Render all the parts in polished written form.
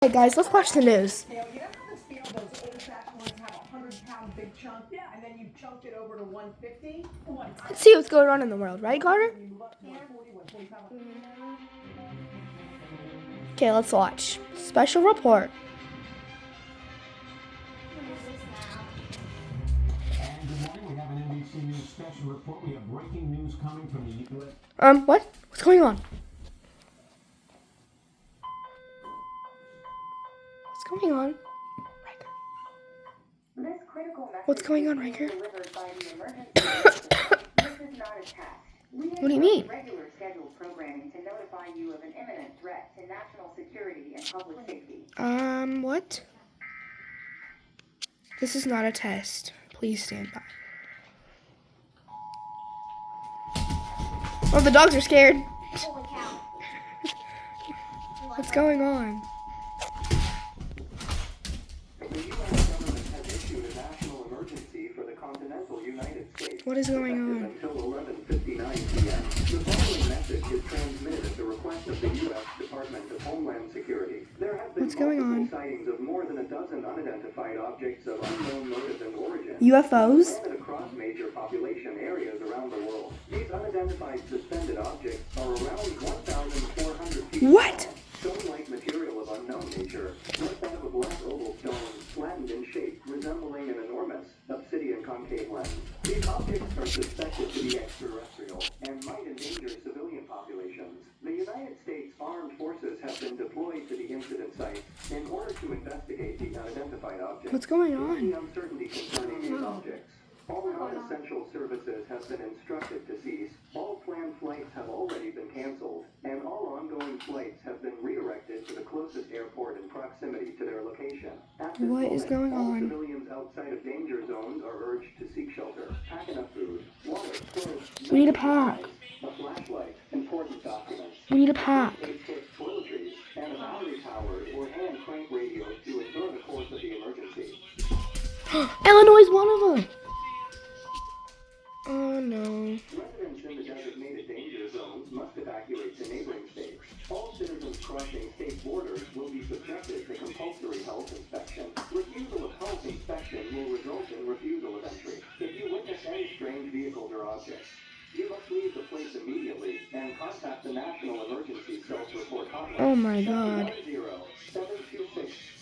Hey guys, let's watch the news. You know how this field, those old-fashioned ones have a 100-pound big chunk? Yeah, and then you chunked it over to 150? Let's see what's going on in the world, right, Carter? Okay, let's watch. Special report. And good morning. We have an NBC News special report. We have breaking news coming from the U.S. What? What's going on? What's going on? What's going on, Riker? What do you mean? Regular scheduled programming to notify you of an imminent threat to national security and public safety. What? This is not a test. Please stand by. Oh, the dogs are scared. Holy cow. What's going on? The U.S. government has issued a national emergency for the continental United States. What is going on? Until 11:59 p.m. The following message is transmitted at the request of the U.S. Department of Homeland Security. There have been What's going on? sightings of more than a dozen unidentified objects of unknown motive and origin. UFOs? Spread across major population areas around the world. These unidentified suspended objects are around 1,400 feet. What? Stone-like material of unknown nature, like that of a black oval stone, flattened in shape, resembling an enormous obsidian concave lens. These objects are suspected to be extraterrestrial and might endanger civilian populations. The United States Armed Forces have been deployed to the incident site in order to investigate the unidentified objects. What's going Due to on? the uncertainty concerning these objects, all non-essential services have been instructed to cease. All planned flights have already been canceled, and all ongoing flights have been redirected to the closest airport in proximity to their location. At this What is going all on? civilians outside of danger zones are urged to seek shelter. Pack enough food, water, clothes, We need a pack. a flashlight, important documents, We need a pack. aid kit, toiletries, and a battery-powered or hand crank radio to ensure the course of the emergency. Illinois is one of them. Oh no. Residents in the designated danger zones must evacuate to neighboring states. All citizens crossing state borders will be subjected to compulsory health inspection. Refusal of health inspection will result in refusal of entry. If you witness any strange vehicles or objects, you must leave the place immediately and contact the National Emergency Self-Report Hotline. Oh my God.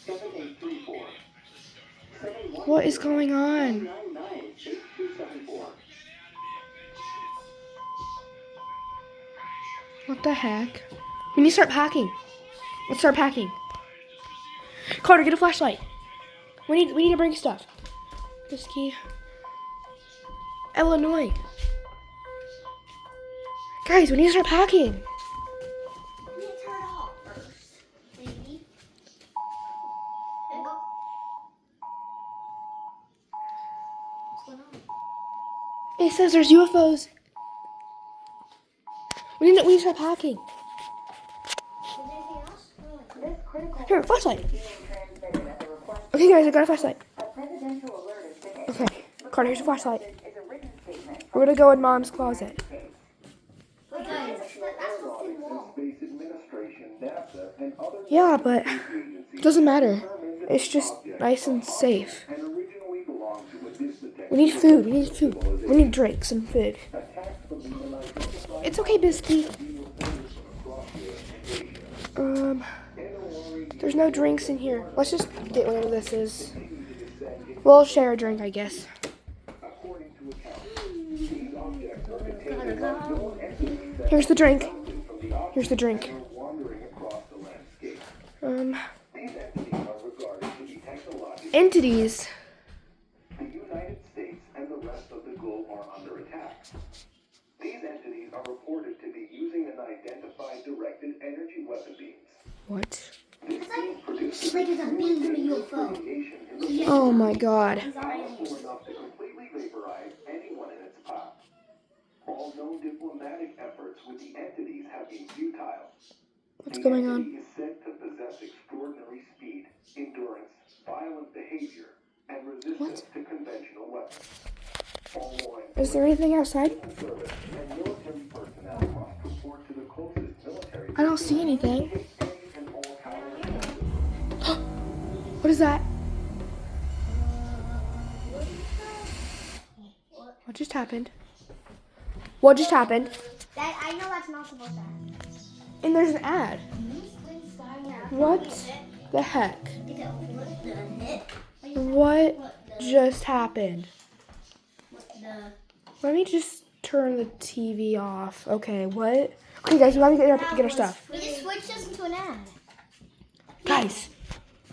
710-726-7834. What is going on? 799-8274. What the heck? We need to start packing. Let's start packing. Carter, get a flashlight. We need to bring stuff. This key. Illinois. Guys, we need to start packing. You need to turn it off first, maybe. What's going on? It says there's UFOs. We need to start packing. Is there anything else? This critical Here, flashlight. is being transmitted at the request Okay, guys, I got a flashlight. a presidential alert has been Okay, issued. Carter, here's a flashlight. Is a written statement We're gonna go in Mom's closet. Wait, guys, that's the thin wall. Yeah, but it doesn't matter. It's just nice and safe. We need food. We need food. We need drinks and food. It's okay, Biscuit. There's no drinks in here. Let's just get whatever this is. We'll share a drink, I guess. Here's the drink. Here's the drink. Entities. The United States and the rest of the globe are under attack. These entities are reported to be using unidentified directed energy weapon beams. What? It's like it's a beam from a UFO. Oh my God. Powerful enough to completely vaporize anyone in its path. All known diplomatic efforts with the entities have been futile. What's going The on? entity is said to possess extraordinary speed, endurance, violent behavior, and resistance to conventional weapons. All law Is there anything outside? enforcement and military personnel must report to the closest military I don't see anything. and all counter What is that? What just happened? What just happened? That, I know that's not supposed to happen. And there's an ad. What the heck? What just happened? Let me just turn the TV off. Okay, what? Okay, guys, we gotta get our stuff. We just switched this into an ad. Guys,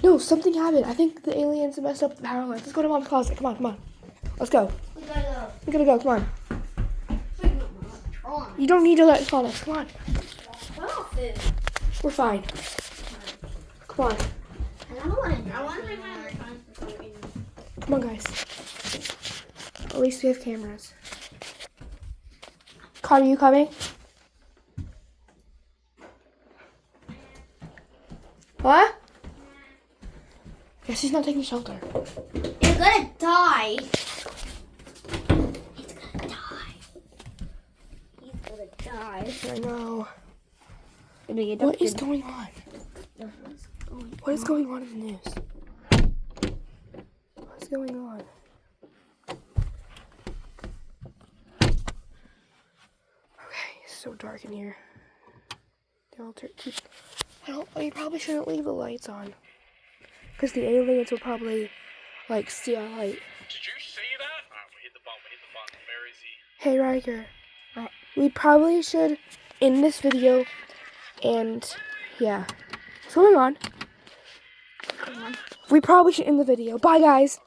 no, something happened. I think the aliens messed up the power lines. Let's go to Mom's closet. Come on, come on. Let's go. We gotta go. We gotta go. Come on. Wait, no, no. You don't need to let us call us. Come on. Food. We're fine. Come on. I don't want to. I want to bring my electronics for some reason. Come on, guys. At least we have cameras. Carter, you coming? What? Guess he's not taking shelter. You're gonna die. He's gonna die. He's gonna die. I know. What What is going on? What is going on in the news? What is going on? Okay, it's so dark in here. We probably shouldn't leave the lights on. Because the aliens will probably, like, see our light. Did you see that? Alright, we hit the button. Where is he? Hey, Riker. We probably should end this video. And, yeah. What's going on? We probably should end the video. Bye, guys.